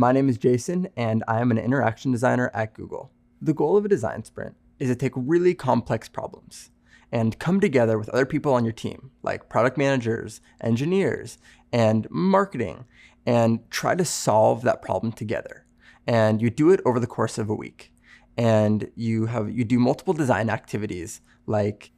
My name is Jason, and I am an interaction designer at Google. The goal of a design sprint is to take really complex problems and come together with other people on your team, like product managers, engineers, and marketing, and try to solve that problem together. And you do it over the course of a week. And you do multiple design activities, like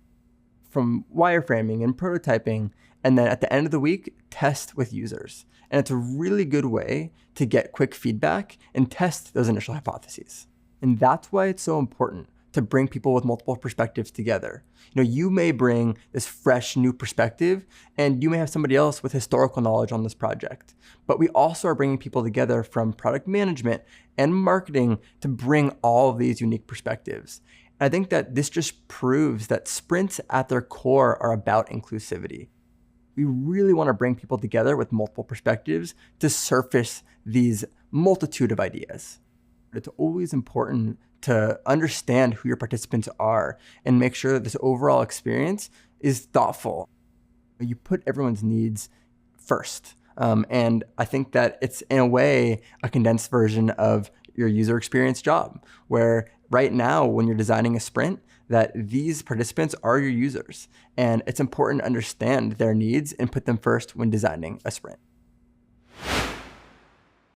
from wireframing and prototyping, and then at the end of the week, test with users. And it's a really good way to get quick feedback and test those initial hypotheses. And that's why it's so important to bring people with multiple perspectives together. You may bring this fresh new perspective, and you may have somebody else with historical knowledge on this project. But we also are bringing people together from product management and marketing to bring all of these unique perspectives. And I think that this just proves that sprints at their core are about inclusivity. We really want to bring people together with multiple perspectives to surface these multitude of ideas. It's always important to understand who your participants are and make sure that this overall experience is thoughtful. You put everyone's needs first. And I think that it's, in a way, a condensed version of your user experience job, where right now, when you're designing a sprint, that these participants are your users. And it's important to understand their needs and put them first when designing a sprint.